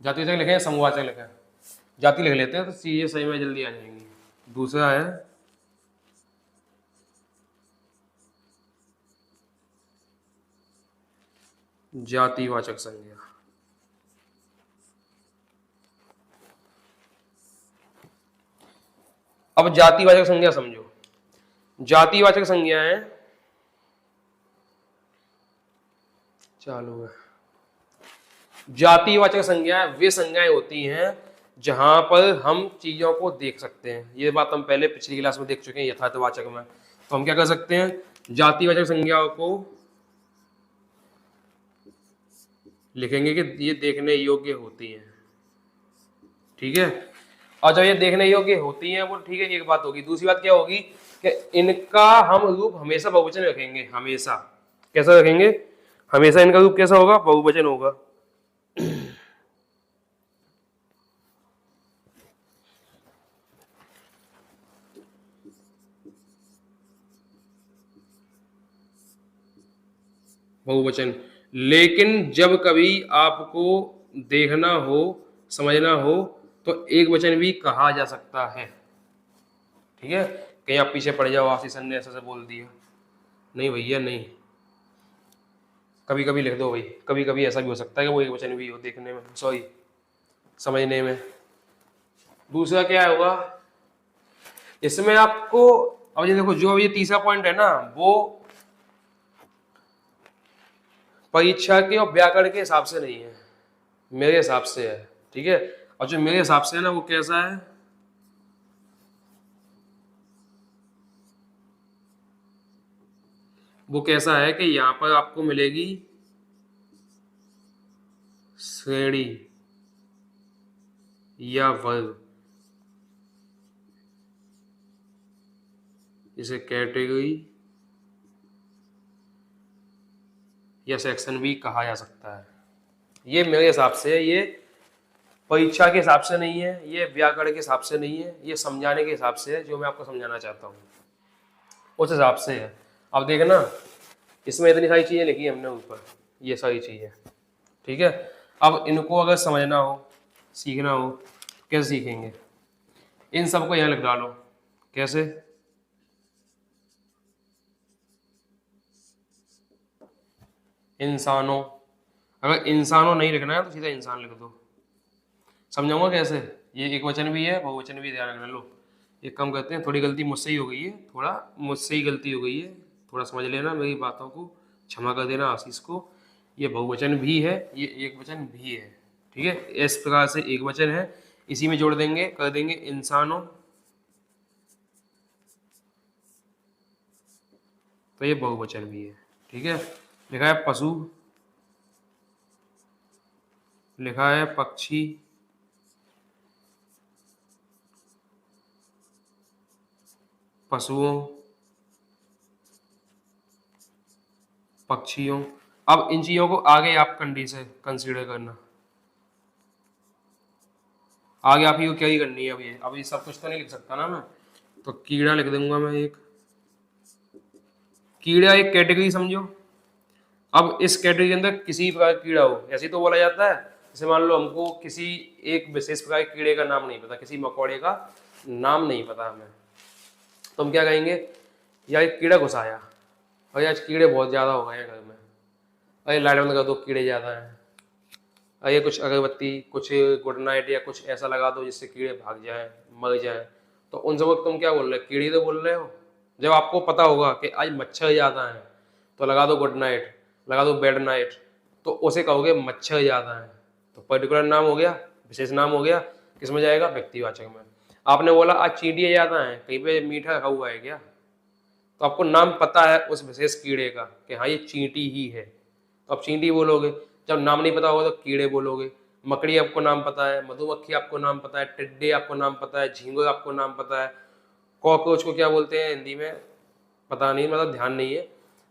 जातिवाचक लिखे हैं समूहवाचक लिखे हैं? जाति लिख लेते हैं तो चीजें सही में जल्दी आ जाएंगी। दूसरा है जातिवाचक संज्ञा। अब जातिवाचक संज्ञा समझो। जातिवाचक संज्ञाएं चालू है। जातिवाचक संज्ञाएं वे संज्ञाएं होती हैं जहां पर हम चीजों को देख सकते हैं। ये बात हम पहले पिछली क्लास में देख चुके हैं यथार्थवाचक में। तो हम क्या कर सकते हैं, जातिवाचक संज्ञाओं को लिखेंगे कि ये देखने योग्य होती हैं, ठीक है। और जब ये देखने योग्य होती हैं वो ठीक है, एक बात होगी। दूसरी बात क्या होगी कि इनका हम रूप हमेशा बहुवचन रखेंगे, हमेशा। कैसा रखेंगे? हमेशा इनका रूप कैसा होगा? बहुवचन होगा। बहुवचन। लेकिन जब कभी आपको देखना हो, समझना हो, तो एक वचन भी कहा जा सकता है, ठीक है। कहीं आप पीछे पड़ जाओ, आशीष ने ऐसा बोल दिया, नहीं भैया नहीं, कभी कभी लिख दो भाई। कभी कभी ऐसा भी हो सकता है कि वो एक वचन भी हो देखने में, सॉरी समझने में। दूसरा क्या होगा इसमें आपको, अब ये देखो जो ये तीसरा पॉइंट है ना, वो परीक्षा के और व्याकरण के हिसाब से नहीं है, मेरे हिसाब से है, ठीक है। और जो मेरे हिसाब से है ना, वो कैसा है, वो कैसा है कि यहां पर आपको मिलेगी श्रेणी या वर्ग, इसे कैटेगरी या सेक्शन भी कहा जा सकता है। ये मेरे हिसाब से, ये परीक्षा के हिसाब से नहीं है, ये व्याकरण के हिसाब से नहीं है, ये समझाने के हिसाब से है, जो मैं आपको समझाना चाहता हूँ उस हिसाब से है। अब देखना, इसमें इतनी सारी चीजें लिखी हमने ऊपर, ये सारी चीजें, ठीक है। अब इनको अगर समझना हो, सीखना हो, कैसे सीखेंगे? इन सबको यहाँ लिख डालो। कैसे? इंसानों, अगर इंसानों नहीं लिखना है तो सीधा इंसान लिख दो। समझाऊंगा कैसे। ये एक वचन भी है, बहुवचन भी, ध्यान रखना। लो एक काम करते हैं, थोड़ी गलती मुझसे ही हो गई है, थोड़ा मुझसे ही गलती हो गई है, थोड़ा समझ लेना मेरी बातों को, क्षमा कर देना आशीष को। ये बहुवचन भी है, ये एक वचन भी है, ठीक है। इस प्रकार से एक वचन है, इसी में जोड़ देंगे, कर देंगे इंसानों, तो ये बहुवचन भी है, ठीक है। लिखा है पशु, लिखा है पक्षी, पशुओं, पक्षियों। अब इन चीजों को आगे आप कंडीशन कंसीडर करना, आगे आप ही को क्या ही करनी है। अब ये सब कुछ तो नहीं लिख सकता ना मैं, तो कीड़ा लिख दूंगा मैं एक। कीड़ा एक कैटेगरी समझो। अब इस कैटेगरी के अंदर किसी प्रकार का कीड़ा हो, ऐसे तो बोला जाता है। जैसे मान लो हमको किसी एक विशेष प्रकार के कीड़े का नाम नहीं पता, किसी मकोड़े का नाम नहीं पता हमें, तो हम क्या कहेंगे, यार एक कीड़ा घुस आया, और आज कीड़े बहुत ज़्यादा हो गए हैं घर में, अरे लाइट बंद कर दो कीड़े ज़्यादा हैं, अरे कुछ अगरबत्ती, कुछ गुड नाइट या कुछ ऐसा लगा दो जिससे कीड़े भाग जाएं, मर जाएं। तो उन सब तुम क्या बोल रहे हो, कीड़े तो बोल रहे हो। जब आपको पता होगा कि आज मच्छर ज़्यादा हैं तो लगा दो गुड नाइट, लगा दो बेड नाइट, तो उसे कहोगे मच्छर ज़्यादा हैं, तो पर्टिकुलर नाम हो गया, विशेष नाम हो गया, किस में जाएगा, व्यक्तिवाचक में। आपने बोला आज चींटियाँ ज़्यादा हैं, कहीं पे मीठा रखा हुआ है क्या, तो आपको नाम पता है उस विशेष कीड़े का कि हाँ ये चींटी ही है, तो आप चींटी बोलोगे। जब नाम नहीं पता होगा तो कीड़े बोलोगे। मकड़ी आपको नाम पता है, मधुमक्खी आपको नाम पता है, टिड्डे आपको नाम पता है, झींगुर आपको नाम पता है, कॉकरोच को क्या बोलते हैं हिंदी में पता नहीं, मतलब ध्यान नहीं है,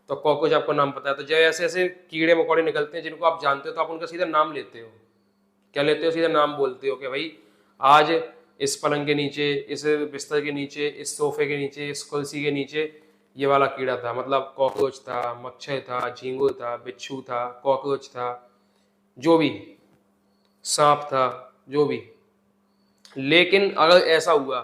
तो कॉकरोच आपको नाम पता है। तो जब ऐसे ऐसे कीड़े मकोड़े निकलते हैं जिनको आप जानते हो, तो आप उनका सीधा नाम लेते हो। क्या लेते हो, सीधा नाम बोलते हो कि भाई आज इस पलंग के नीचे, इस बिस्तर के नीचे, इस सोफे के नीचे, इस कुर्सी के नीचे ये वाला कीड़ा था, मतलब कॉकरोच था, मच्छर था, झींगुर था, बिच्छू था, कॉकरोच था, जो भी सांप था, जो भी। लेकिन अगर ऐसा हुआ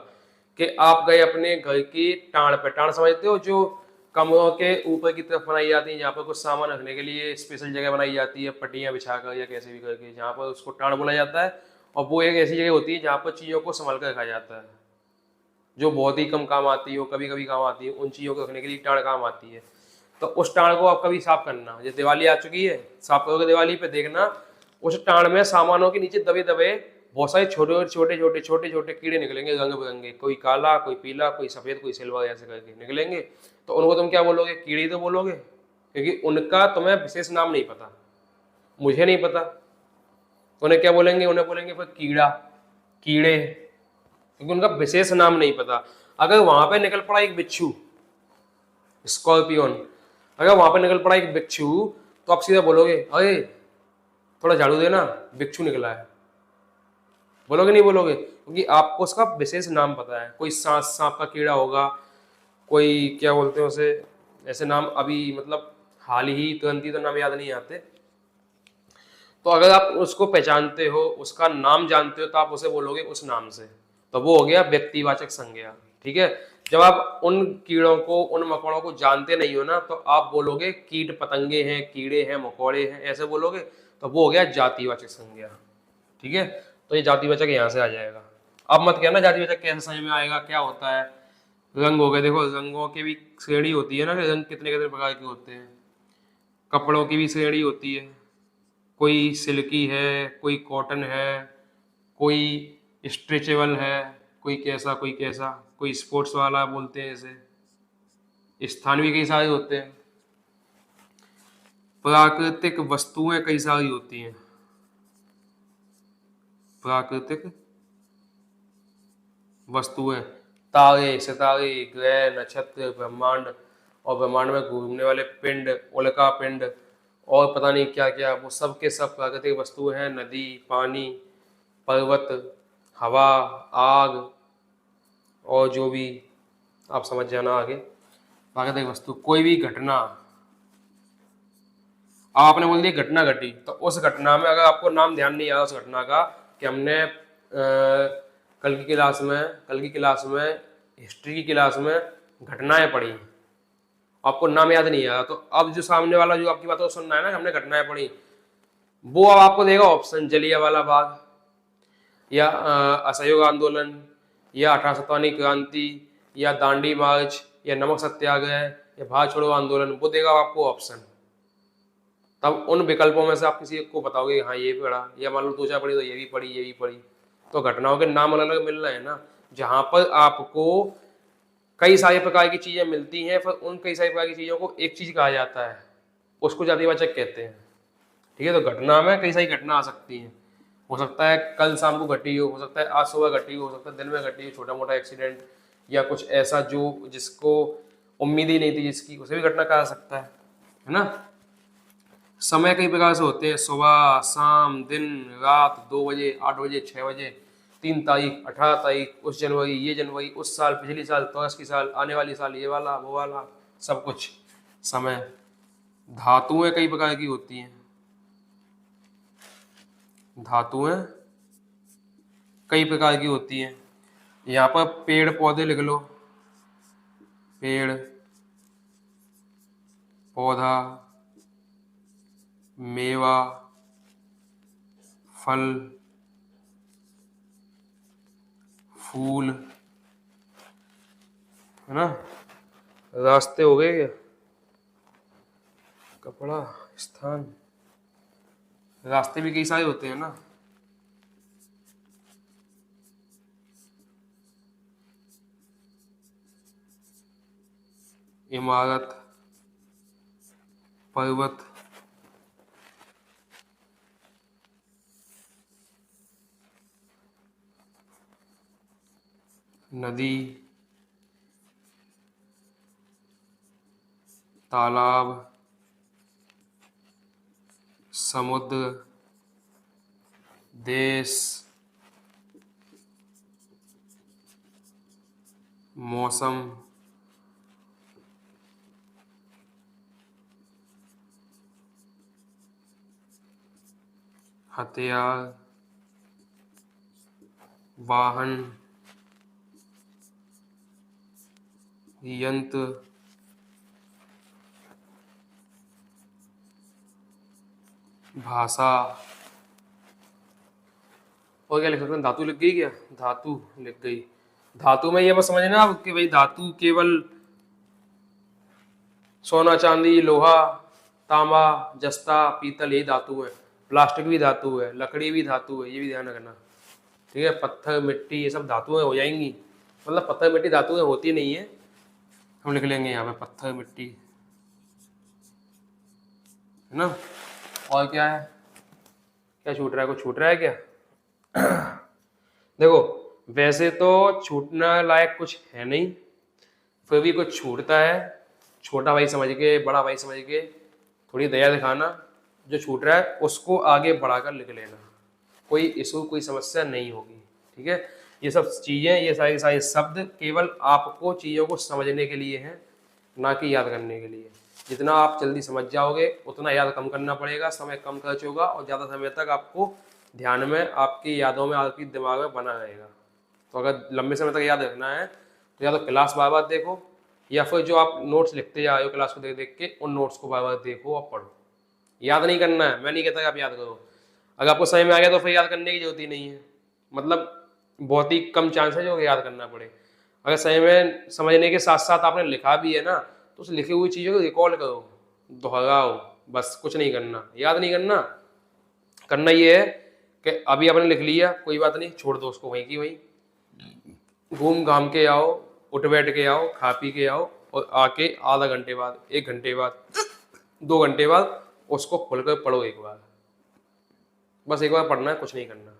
कि आप गए अपने घर की टाँड़ पे, टाँड़ समझते हो, जो कमरों के ऊपर की तरफ बनाई जाती है, जहाँ पर कुछ सामान रखने के लिए स्पेशल जगह बनाई जाती है, पट्टियाँ बिछाकर या कैसे भी करके, जहाँ पर उसको टाँड़ बोला जाता है। और वो एक ऐसी जगह होती है जहाँ पर चीज़ों को संभाल कर रखा जाता है, जो बहुत ही कम काम आती हो, कभी कभी काम आती है, उन चीज़ों को रखने के लिए टाँड़ काम आती है। तो उस टाँड़ को आप कभी साफ करना, जैसे दिवाली आ चुकी है, साफ करोगे दिवाली पे, देखना उस टाँड़ में सामानों के नीचे दबे दबे बहुत सारे छोटे छोटे छोटे छोटे छोटे कीड़े निकलेंगे, रंग बिरंगे, कोई काला, कोई पीला, कोई सफेद, कोई सिल्वर, ऐसे करके निकलेंगे। तो उनको तुम क्या बोलोगे? कीड़े तो बोलोगे, क्योंकि उनका तुम्हें विशेष नाम नहीं पता, मुझे नहीं पता। उन्हें क्या बोलेंगे? उन्हें बोलेंगे फिर कीड़ा, कीड़े, क्योंकि उनका विशेष नाम नहीं पता। अगर वहां पे निकल पड़ा एक बिच्छू, स्कॉर्पियन, अगर वहां पे निकल पड़ा एक बिच्छू, तो आप सीधा बोलोगे अरे थोड़ा झाड़ू देना, बिच्छू निकला है। बोलोगे नहीं बोलोगे? क्योंकि आपको उसका विशेष नाम पता है। कोई सांप, सांप का कीड़ा होगा, कोई क्या बोलते हैं उसे, ऐसे नाम अभी मतलब हाल ही तुरंत ही तो नाम याद नहीं आते। तो अगर आप उसको पहचानते हो, उसका नाम जानते हो, तो आप उसे बोलोगे उस नाम से। तो वो हो गया व्यक्तिवाचक संज्ञा। ठीक है। जब आप उन कीड़ों को, उन मकोड़ों को जानते नहीं हो ना, तो आप बोलोगे कीट पतंगे हैं, कीड़े हैं, मकोड़े हैं, ऐसे बोलोगे। तो वो हो गया जातिवाचक संज्ञा। ठीक है। तो ये जातिवाचक यहाँ से आ जाएगा। अब मत कहना जातिवाचक कैसे समझ में आएगा, क्या होता है। रंग हो गए, देखो रंगों की भी श्रेणी होती है ना, कि रंग कितने कितने प्रकार के होते हैं। कपड़ों की भी श्रेणी होती है, कोई सिल्की है, कोई कॉटन है, कोई स्ट्रेचेबल है, कोई कैसा कोई कैसा, कोई स्पोर्ट्स वाला बोलते हैं इसे। स्थान भी कई सारे होते हैं। प्राकृतिक वस्तुएं कई सारी होती हैं, प्राकृतिक वस्तुएं, तारे, सितारे, ग्रह, नक्षत्र, ब्रह्मांड, और ब्रह्मांड में घूमने वाले पिंड, उल्का पिंड, और पता नहीं क्या क्या, वो सब के सब प्राकृतिक वस्तुएं हैं। नदी, पानी, पर्वत, हवा, आग, और जो भी आप समझ जाना आगे। प्राकृतिक वस्तु, कोई भी घटना, आपने बोल दिया घटना घटी, तो उस घटना में अगर आपको नाम ध्यान नहीं आया उस घटना का, कि हमने कल की क्लास में हिस्ट्री की क्लास में घटनाएं पढ़ी, आपको नाम याद नहीं आया, तो अब जो सामने वाला जो आपकी बातों सुनना है ना, हमने घटनाएं पढ़ी, वो अब आपको देगा ऑप्शन, जलियांवाला बाग, या असहयोग आंदोलन, या 1857 क्रांति, या दांडी मार्च, या नमक सत्याग्रह, या भारत छोड़ो आंदोलन, वो देगा आपको ऑप्शन। तब उन विकल्पों में से आप किसी एक को बताओगे हाँ ये पढ़ा, या मान लो दो चार पढ़ी तो ये भी पढ़ी, ये भी पढ़ी। तो घटनाओं के नाम अलग अलग मिल रहे हैं ना, जहां पर आपको कई सारे प्रकार की चीजें मिलती हैं, फिर उन कई सारी प्रकार की चीजों को एक चीज कहा जाता है, उसको जातिवाचक कहते हैं। ठीक है। तो घटना में कई सारी घटना आ सकती हैं, हो सकता है कल शाम को घटी हो सकता है आज सुबह घटी हो सकता है दिन में घटी हो, छोटा मोटा एक्सीडेंट, या कुछ ऐसा जो जिसको उम्मीद ही नहीं थी जिसकी, उसे भी घटना कहा जा सकता है ना। समय कई प्रकार से होते हैं, सुबह, शाम, दिन, रात, 2 बजे, 8 बजे, 6 बजे, 3 तारीख, 18 तारीख, उस जनवरी, ये जनवरी, उस साल, पिछली साल, तो की साल, आने वाली साल, ये वाला, वो वाला, सब कुछ समय। धातुएं कई प्रकार की होती हैं, धातुएं कई प्रकार की होती हैं। यहाँ पर पेड़ पौधे लिख लो, पेड़ पौधा, मेवा, फल, फूल, है ना। रास्ते हो गए क्या, कपड़ा, स्थान, रास्ते भी कई सारे होते हैं ना। इमारत, पर्वत, नदी, तालाब, समुद्र, देश, मौसम, हथियार, वाहन, यंत्र, भाषा। और क्या लिख सकते हैं? धातु लिख गई क्या? धातु लिख गई। धातु में ये बस समझना आप कि भाई धातु केवल सोना, चांदी, लोहा, तांबा, जस्ता, पीतल, यही धातु है। प्लास्टिक भी धातु है, लकड़ी भी धातु है, ये भी ध्यान रखना। ठीक है, पत्थर, मिट्टी, ये सब धातुएं हो जाएंगी। मतलब पत्थर मिट्टी धातुएं होती नहीं है, हम लिख लेंगे यहाँ पे पत्थर मिट्टी, है ना। और क्या है? क्या छूट रहा है? कुछ छूट रहा है क्या? देखो, वैसे तो छूटना लायक कुछ है नहीं, फिर भी कुछ छूटता है। छोटा भाई समझ के, बड़ा भाई समझ के थोड़ी दया दिखाना, जो छूट रहा है उसको आगे बढ़ाकर लिख लेना, कोई इशू, कोई समस्या नहीं होगी। ठीक है, ये सब चीज़ें, ये सारे सारे शब्द केवल आपको चीज़ों को समझने के लिए हैं, ना कि याद करने के लिए। जितना आप जल्दी समझ जाओगे उतना याद कम करना पड़ेगा, समय कम खर्च होगा और ज़्यादा समय तक आपको ध्यान में, आपकी यादों में, आपकी दिमाग में बना रहेगा। तो अगर लंबे समय तक याद रखना है तो या तो क्लास बार बार देखो, या फिर जो आप नोट्स लिखते जा रहे हो क्लास को देख देख के, उन नोट्स को बार बार देखो और पढ़ो। याद नहीं करना है, मैं नहीं कहता कि आप याद करो। अगर आपको समझ में आ गया तो फिर याद करने की जरूरत ही नहीं है, मतलब बहुत ही कम चांस है जो याद करना पड़े। अगर सही में समझने के साथ साथ आपने लिखा भी है ना, तो उस लिखी हुई चीज़ों को रिकॉल करो, दोहराओ, बस कुछ नहीं करना, याद नहीं करना। करना ये है कि अभी आपने लिख लिया, कोई बात नहीं, छोड़ दो उसको वहीं की वहीं, घूम घाम के आओ, उठ बैठ के आओ, खा पी के आओ, और आके आधा घंटे बाद, 1 घंटे बाद, 2 घंटे बाद उसको खोलकर पढ़ो एक बार। बस एक बार पढ़ना है, कुछ नहीं करना।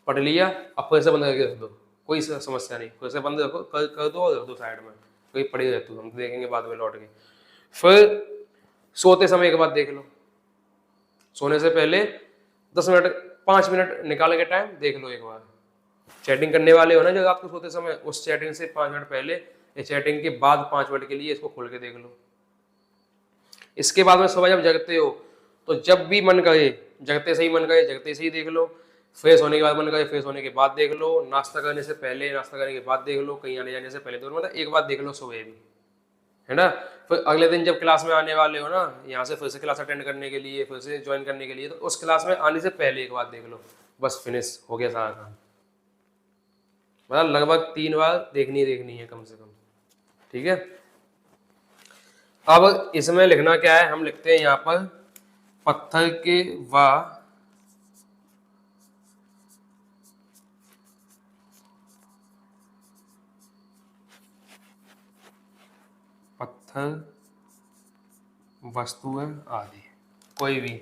पढ़ लिया, अब फिर से बंद करके रख दो, कोई समस्या नहीं, फिर से बंद रखो, कर दो और रख दो साइड में, कोई पड़ी रहती, हम देखेंगे बाद में लौट के। फिर सोते समय एक बार देख लो, सोने से पहले 10 मिनट, 5 मिनट निकाल के टाइम देख लो एक बार। चैटिंग करने वाले हो ना जब आपको सोते समय, उस चैटिंग से 5 मिनट पहले या चैटिंग के बाद 5 मिनट के लिए इसको खोल के देख लो। इसके बाद में सुबह जब जगते हो तो जब भी मन करे, जगते से ही मन करे जगते से ही देख लो, फ्रेश होने के बाद मन करे फ्रेश होने के बाद देख लो, नाश्ता करने से पहले, नाश्ता करने के बाद देख लो, कहीं आने जाने से पहले, तो मतलब एक बार देख लो सुबह भी, है ना। फिर अगले दिन जब क्लास में आने वाले हो ना, यहाँ से फिर से क्लास अटेंड करने के लिए, फिर से ज्वाइन करने के लिए, तो उस क्लास में आने से पहले एक बार देख लो, बस फिनिश हो गया सारा काम। मतलब लगभग 3 बार देखनी है कम से कम। ठीक है, अब इसमें लिखना क्या है, हम लिखते हैं यहाँ पर पत्थर के व पत्थर, वस्तुएं आदि, कोई भी।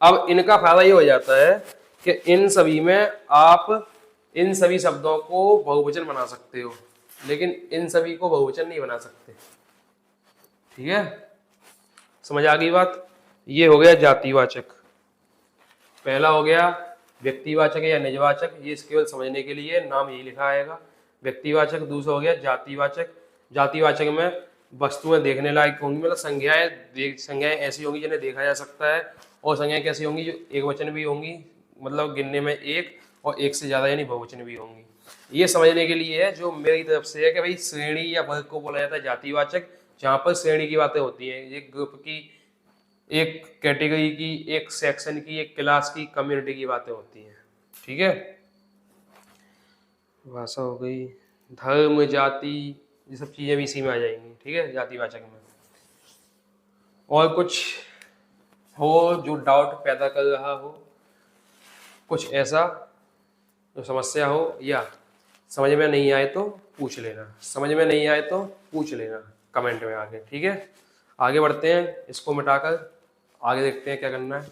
अब इनका फायदा ये हो जाता है कि इन सभी में आप इन सभी शब्दों को बहुवचन बना सकते हो, लेकिन इन सभी को बहुवचन नहीं बना सकते। ठीक है, समझ आ गई बात। ये हो गया जातिवाचक, पहला हो गया व्यक्तिवाचक या निजवाचक, ये केवल समझने के लिए, नाम यही लिखा आएगा व्यक्तिवाचक। दूसरा हो गया जातिवाचक, जातिवाचक में वस्तुएं देखने लायक होंगी, मतलब संज्ञाएं ऐसी होंगी जिन्हें देखा जा सकता है, और संज्ञाएं कैसी होंगी जो एक वचन भी होंगी, मतलब गिनने में एक और एक से ज्यादा यानी बहुवचन भी होंगी। ये समझने के लिए है जो मेरी तरफ से है कि भाई श्रेणी या वर्ग को बोला जाता है जातिवाचक, जहाँ पर श्रेणी की बातें होती हैं, एक ग्रुप की, एक कैटेगरी की, एक सेक्शन की, एक क्लास की, कम्युनिटी की बातें होती हैं। ठीक है, भाषा हो गई, धर्म, जाति, ये सब चीज़ें भी इसी में आ जाएंगी। ठीक है, जातिवाचक में। और कुछ हो जो डाउट पैदा कर रहा हो, कुछ ऐसा जो समस्या हो, या समझ में नहीं आए तो पूछ लेना, समझ में नहीं आए तो पूछ लेना कमेंट में आके। ठीक है, आगे बढ़ते हैं, इसको मिटाकर आगे देखते हैं क्या करना है।